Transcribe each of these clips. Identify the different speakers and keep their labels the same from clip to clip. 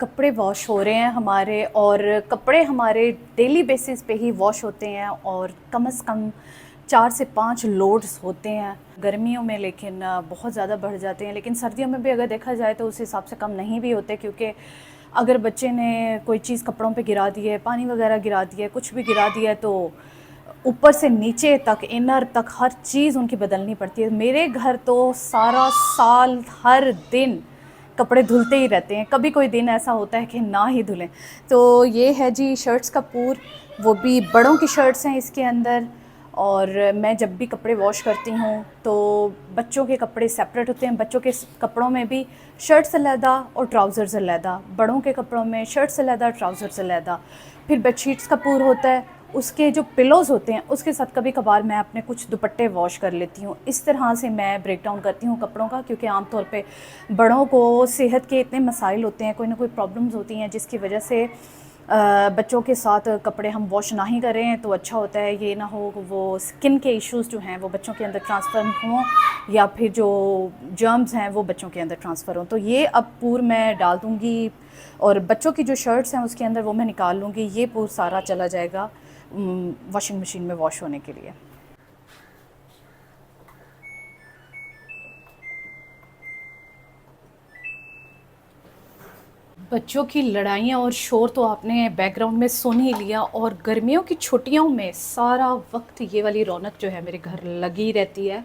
Speaker 1: कपड़े वॉश हो रहे हैं हमारे, और कपड़े हमारे डेली बेसिस पे ही वॉश होते हैं, और कम से कम 4 से 5 लोड्स होते हैं गर्मियों में, लेकिन बहुत ज़्यादा बढ़ जाते हैं। लेकिन सर्दियों में भी अगर देखा जाए तो उस हिसाब से कम नहीं भी होते, क्योंकि अगर बच्चे ने कोई चीज़ कपड़ों पे गिरा दी है, पानी वगैरह गिरा दिया है, कुछ भी गिरा दिया है, तो ऊपर से नीचे तक, इनर तक हर चीज़ उनकी बदलनी पड़ती है। मेरे घर तो सारा साल हर दिन कपड़े धुलते ही रहते हैं, कभी कोई दिन ऐसा होता है कि ना ही धुलें। तो ये है जी शर्ट्स का पूर, वो भी बड़ों की शर्ट्स हैं इसके अंदर। और मैं जब भी कपड़े वॉश करती हूँ तो बच्चों के कपड़े सेपरेट होते हैं, बच्चों के कपड़ों में भी शर्ट्स अलहदा और ट्राउज़र्स अलहदा, बड़ों के कपड़ों में शर्ट्स अलहदा, ट्राउज़र्स अलहदा। फिर बेडशीट्स का पूर होता है, उसके जो पिलोज़ होते हैं उसके साथ कभी कभार मैं अपने कुछ दुपट्टे वॉश कर लेती हूँ। इस तरह से मैं ब्रेक डाउन करती हूँ कपड़ों का, क्योंकि आमतौर पे बड़ों को सेहत के इतने मसाइल होते हैं, कोई ना कोई प्रॉब्लम्स होती हैं, जिसकी वजह से बच्चों के साथ कपड़े हम वॉश ना ही करें तो अच्छा होता है। ये ना हो वो स्किन के इश्यूज़ जो हैं वो बच्चों के अंदर ट्रांसफ़र हों, या फिर जो जर्म्स हैं वो बच्चों के अंदर ट्रांसफ़र हों। तो ये अब पूर मैं डाल दूँगी, और बच्चों की जो शर्ट्स हैं उसके अंदर वो मैं निकाल लूँगी। ये पूर सारा चला जाएगा वॉशिंग मशीन में वॉश होने के लिए। बच्चों की लड़ाइयाँ और शोर तो आपने बैकग्राउंड में सुन ही लिया, और गर्मियों की छुट्टियों में सारा वक्त ये वाली रौनक जो है मेरे घर लगी रहती है।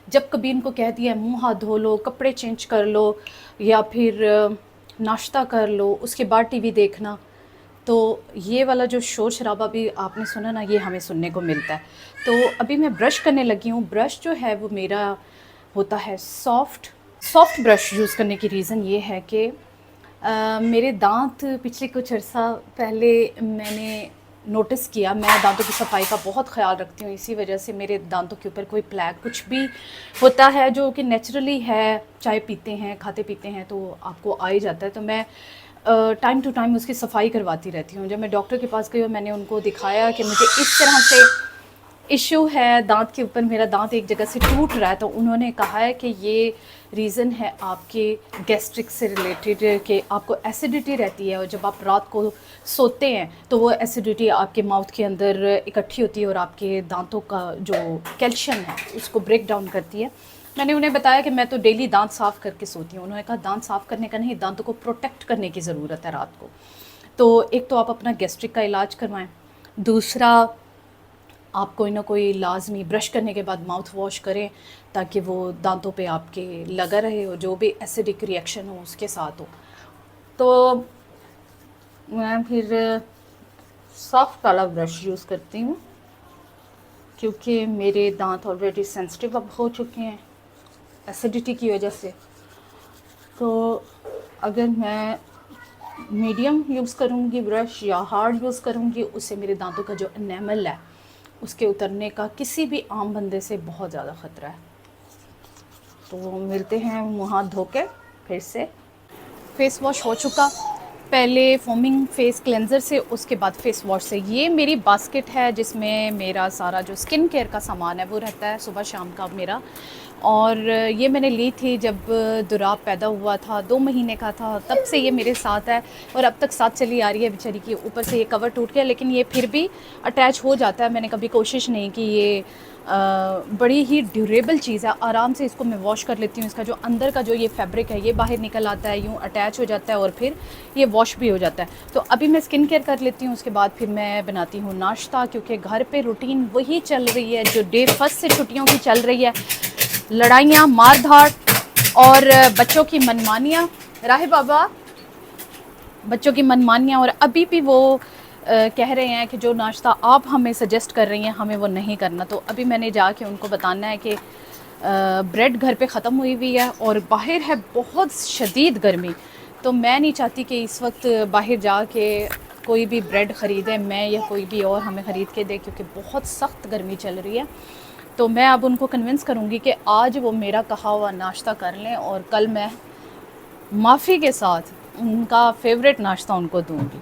Speaker 1: जब कभी इनको कह दिया मुंह हाथ धो लो, कपड़े चेंज कर लो, या फिर नाश्ता कर लो, उसके बाद टीवी देखना, तो ये वाला जो शोर शराबा भी आपने सुना ना, ये हमें सुनने को मिलता है। तो अभी मैं ब्रश करने लगी हूँ। ब्रश जो है वो मेरा होता है सॉफ्ट। सॉफ्ट ब्रश यूज़ करने की रीज़न ये है कि मेरे दांत पिछले कुछ अर्सा पहले मैंने नोटिस किया, मैं दांतों की सफाई का बहुत ख्याल रखती हूँ, इसी वजह से मेरे दांतों के ऊपर कोई प्लैक कुछ भी होता है जो कि नेचुरली है, चाय पीते हैं खाते पीते हैं तो आपको आ ही जाता है। तो मैं टाइम टू टाइम उसकी सफाई करवाती रहती हूँ। जब मैं डॉक्टर के पास गई और मैंने उनको दिखाया कि मुझे इस तरह से इश्यू है दांत के ऊपर, मेरा दांत एक जगह से टूट रहा है, तो उन्होंने कहा है कि ये रीज़न है आपके गैस्ट्रिक से रिलेटेड, कि आपको एसिडिटी रहती है, और जब आप रात को सोते हैं तो वो एसिडिटी आपके माउथ के अंदर इकट्ठी होती है और आपके दांतों का जो कैल्शियम है उसको ब्रेक डाउन करती है। मैंने उन्हें बताया कि मैं तो डेली दांत साफ़ करके सोती हूँ। उन्होंने कहा दांत साफ़ करने का नहीं, दांतों को प्रोटेक्ट करने की ज़रूरत है रात को। तो एक तो आप अपना गैस्ट्रिक का इलाज करवाएं, दूसरा आप कोई ना कोई लाजमी ब्रश करने के बाद माउथ वॉश करें, ताकि वो दांतों पे आपके लगा रहे, और जो भी एसिडिक रिएक्शन हो उसके साथ हो। तो मैं फिर सॉफ्ट वाला ब्रश यूज़ करती हूँ, क्योंकि मेरे दांत ऑलरेडी सेंसिटिव अब हो चुके हैं एसिडिटी की वजह से। तो अगर मैं मीडियम यूज़ करूँगी ब्रश या हार्ड यूज़ करूँगी, उससे मेरे दांतों का जो एनेमल है उसके उतरने का किसी भी आम बंदे से बहुत ज़्यादा ख़तरा है। तो मिलते हैं मुँह हाथ धो के फिर से। फेस वॉश हो चुका, पहले फोमिंग फेस क्लेंज़र से, उसके बाद फेस वॉश से। ये मेरी बास्केट है जिसमें मेरा सारा जो स्किन केयर का सामान है वो रहता है सुबह शाम का मेरा। और ये मैंने ली थी जब दुराब पैदा हुआ था, 2 महीने का था, तब से ये मेरे साथ है और अब तक साथ चली आ रही है बेचारी की। ऊपर से ये कवर टूट गया, लेकिन ये फिर भी अटैच हो जाता है। मैंने कभी कोशिश नहीं की। ये बड़ी ही ड्यूरेबल चीज़ है, आराम से इसको मैं वॉश कर लेती हूँ। इसका जो अंदर का जो ये फैब्रिक है ये बाहर निकल आता है, यूँ अटैच हो जाता है और फिर ये वॉश भी हो जाता है। तो अभी मैं स्किन केयर कर लेती हूँ, उसके बाद फिर मैं बनाती हूँ नाश्ता, क्योंकि घर पे रूटीन वही चल रही है जो डे फर्स्ट से छुट्टियों की चल रही है। लड़ाइयाँ, मार धाड़ और बच्चों की मनमानियाँ। राहे बाबा, बच्चों की मनमानियाँ। और अभी भी वो कह रहे हैं कि जो नाश्ता आप हमें सजेस्ट कर रही हैं हमें वो नहीं करना। तो अभी मैंने जाके उनको बताना है कि ब्रेड घर पे ख़त्म हुई है और बाहर है बहुत शदीद गर्मी। तो मैं नहीं चाहती कि इस वक्त बाहर जाके कोई भी ब्रेड ख़रीदे, मैं या कोई भी और हमें ख़रीद के दे, क्योंकि बहुत सख्त गर्मी चल रही है। तो मैं अब उनको कन्विंस करूँगी कि आज वो मेरा कहा हुआ नाश्ता कर लें, और कल मैं माफ़ी के साथ उनका फेवरेट नाश्ता उनको दूँगी।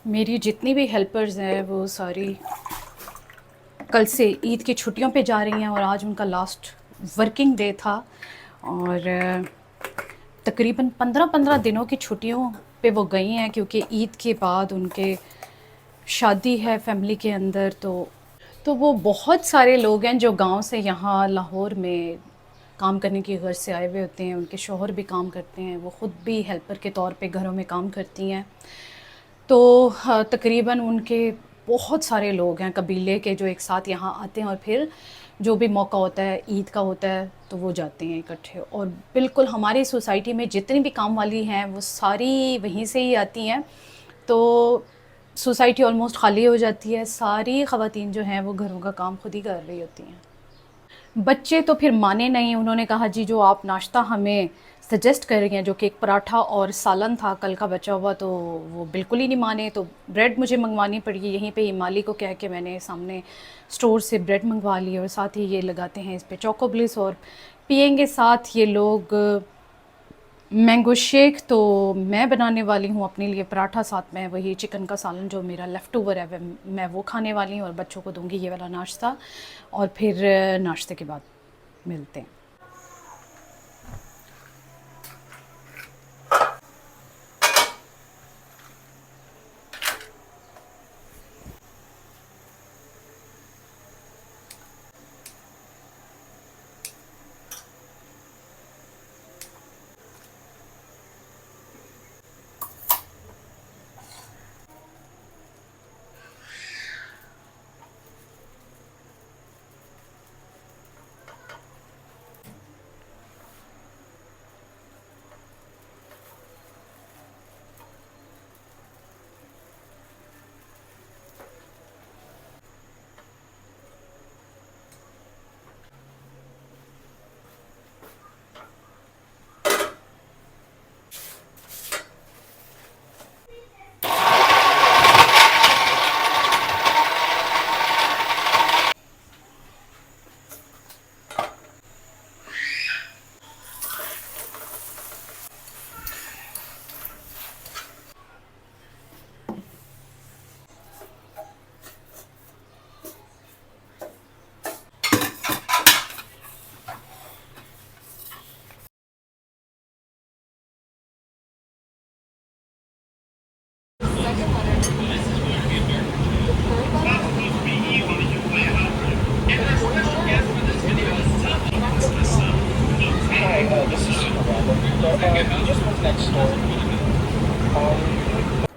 Speaker 1: मेरी जितनी भी हेल्पर्स हैं वो सारी कल से ईद की छुट्टियों पे जा रही हैं और आज उनका लास्ट वर्किंग डे था। और तकरीबन 15-15 दिनों की छुट्टियों पे वो गई हैं, क्योंकि ईद के बाद उनके शादी है फैमिली के अंदर। तो वो बहुत सारे लोग हैं जो गांव से यहाँ लाहौर में काम करने की गर्ज से आए हुए होते हैं। उनके शौहर भी काम करते हैं, वो ख़ुद भी हेल्पर के तौर पे घरों में काम करती हैं। तो तकरीबन उनके बहुत सारे लोग हैं कबीले के जो एक साथ यहाँ आते हैं, और फिर जो भी मौका होता है ईद का होता है तो वो जाते हैं इकट्ठे। और बिल्कुल हमारी सोसाइटी में जितनी भी काम वाली हैं वो सारी वहीं से ही आती हैं। तो सोसाइटी ऑलमोस्ट खाली हो जाती है, सारी ख़वातीन जो हैं वो घरों का काम खुद ही कर रही होती हैं। बच्चे तो फिर माने नहीं, उन्होंने कहा जी जो आप नाश्ता हमें सजेस्ट कर रही हैं, जो कि एक पराठा और सालन था कल का बचा हुआ, तो वो बिल्कुल ही नहीं माने। तो ब्रेड मुझे मंगवानी पड़ी, यहीं पे ही माली को कह के मैंने सामने स्टोर से ब्रेड मंगवा ली, और साथ ही ये लगाते हैं इस पे चोको ब्लिस, और पियेंगे साथ ये लोग मैंगो शेक। तो मैं बनाने वाली हूँ अपने लिए पराठा, साथ में वही चिकन का सालन जो मेरा लेफ़्ट ओवर है मैं वो खाने वाली हूँ, और बच्चों को दूंगी ये वाला नाश्ता। और फिर नाश्ते के बाद मिलते हैं।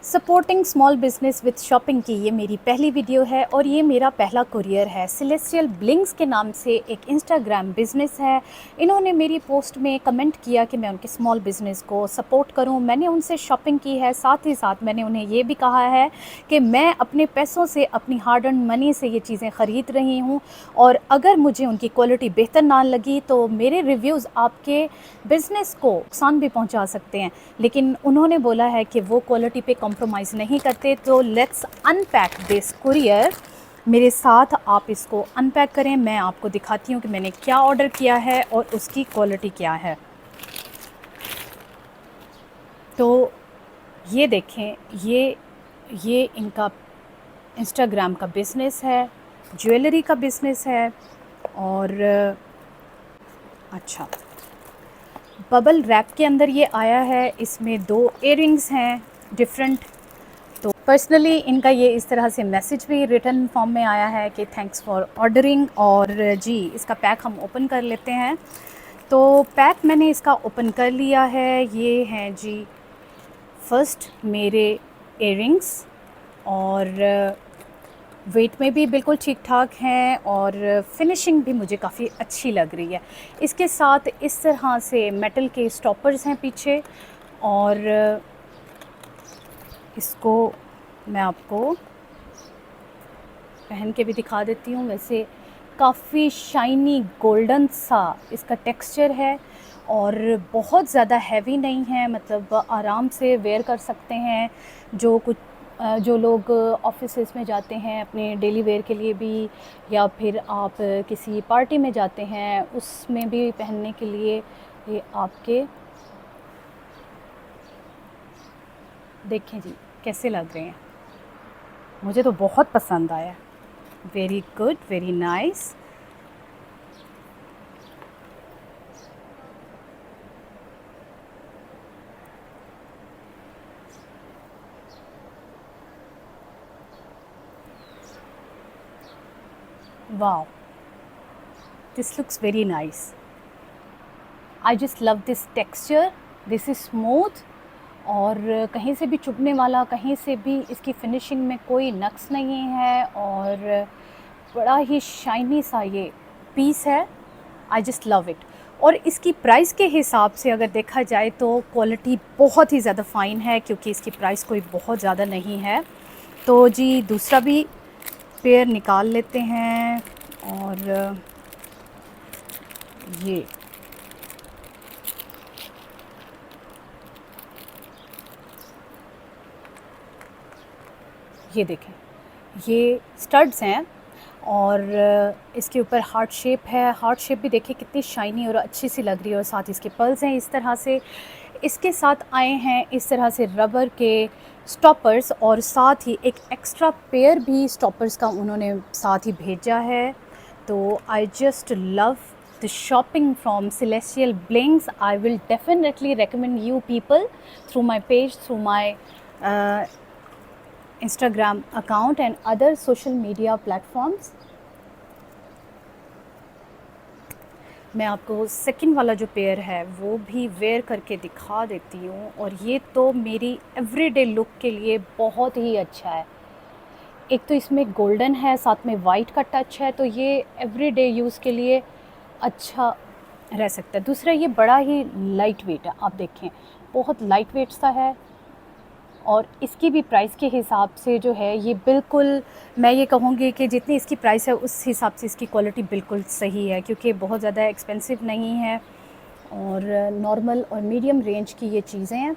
Speaker 1: Supporting small business with shopping की ये मेरी पहली वीडियो है, और ये मेरा पहला कुरियर है। सेलेस्टियल ब्लिंग्स के नाम से एक इंस्टाग्राम बिज़नेस है। इन्होंने मेरी पोस्ट में कमेंट किया कि मैं उनके स्मॉल बिज़नेस को सपोर्ट करूं। मैंने उनसे शॉपिंग की है, साथ ही साथ मैंने उन्हें ये भी कहा है कि मैं अपने पैसों से, अपनी हार्ड अर्न मनी से ये चीज़ें ख़रीद रही हूँ, और अगर मुझे उनकी क्वालिटी बेहतर ना लगी तो मेरे रिव्यूज़ आपके बिज़नेस को नुकसान भी पहुँचा सकते हैं। लेकिन उन्होंने बोला है कि वो क्वालिटी पे कॉम्प्रोमाइज़ नहीं करते। तो लेट्स अनपैक दिस कुरियर। मेरे साथ आप इसको अनपैक करें, मैं आपको दिखाती हूँ कि मैंने क्या ऑर्डर किया है और उसकी क्वालिटी क्या है। तो ये देखें, ये इनका इंस्टाग्राम का बिज़नेस है, ज्वेलरी का बिज़नेस है। और अच्छा, बबल रैप के अंदर ये आया है। इसमें 2 इयररिंग्स हैं डिफरेंट। तो पर्सनली इनका ये इस तरह से मैसेज भी रिटर्न फॉर्म में आया है कि थैंक्स फॉर ऑर्डरिंग। और जी इसका पैक हम ओपन कर लेते हैं। तो पैक मैंने इसका ओपन कर लिया है। ये हैं जी फर्स्ट मेरे इयररिंग्स, और वेट में भी बिल्कुल ठीक ठाक हैं, और फिनिशिंग भी मुझे काफ़ी अच्छी लग रही है। इसके साथ इस तरह से मेटल के स्टॉपर्स हैं पीछे, और इसको मैं आपको पहन के भी दिखा देती हूँ। वैसे काफ़ी शाइनी गोल्डन सा इसका टेक्सचर है, और बहुत ज़्यादा हैवी नहीं है, मतलब आराम से वेयर कर सकते हैं। जो लोग ऑफिसेस में जाते हैं अपने डेली वेयर के लिए भी, या फिर आप किसी पार्टी में जाते हैं उसमें भी पहनने के लिए ये आपके देखें जी कैसे लग रहे हैं। मुझे तो बहुत पसंद आया। Very good, very nice. Wow, this looks very nice. I just love this texture, this is smooth और कहीं से भी चुभने वाला, कहीं से भी इसकी फिनिशिंग में कोई नक्स नहीं है और बड़ा ही शाइनी सा ये पीस है। I just love it. और इसकी प्राइस के हिसाब से अगर देखा जाए तो क्वालिटी बहुत ही ज़्यादा फ़ाइन है, क्योंकि इसकी प्राइस कोई बहुत ज़्यादा नहीं है। तो जी दूसरा भी पेयर निकाल लेते हैं। और ये देखें, ये स्टड्स हैं और इसके ऊपर हार्ट शेप है। हार्ट शेप भी देखिए कितनी शाइनी और अच्छी सी लग रही है, और साथ ही इसके पर्ल्स हैं इस तरह से। इसके साथ आए हैं इस तरह से रबर के स्टॉपर्स, और साथ ही एक एक्स्ट्रा पेयर भी स्टॉपर्स का उन्होंने साथ ही भेजा है। तो I just love the shopping from Celestial Blinks. I will definitely recommend you people through my page, through my Instagram account and other social media platforms. मैं आपको सेकंड वाला जो पेयर है वो भी वेयर करके दिखा देती हूँ, और ये तो मेरी एवरीडे लुक के लिए बहुत ही अच्छा है। एक तो इसमें गोल्डन है, साथ में वाइट का टच है, तो ये एवरीडे यूज़ के लिए अच्छा रह सकता है। दूसरा ये बड़ा ही लाइट वेट है, आप देखें बहुत लाइट वेट सा है, और इसकी भी प्राइस के हिसाब से जो है ये बिल्कुल, मैं ये कहूँगी कि जितनी इसकी प्राइस है उस हिसाब से इसकी क्वालिटी बिल्कुल सही है, क्योंकि बहुत ज़्यादा एक्सपेंसिव नहीं है और नॉर्मल और मीडियम रेंज की ये चीज़ें हैं।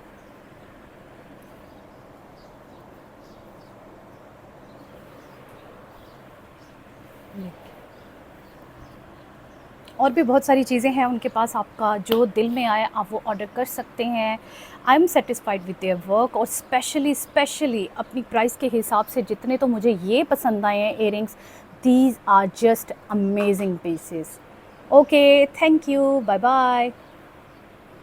Speaker 1: और भी बहुत सारी चीज़ें हैं उनके पास, आपका जो दिल में आए आप वो ऑर्डर कर सकते हैं। I am satisfied with their work, और स्पेशली अपनी प्राइस के हिसाब से जितने तो मुझे ये पसंद आए हैं earrings, these are just amazing pieces. Okay, thank you, bye bye.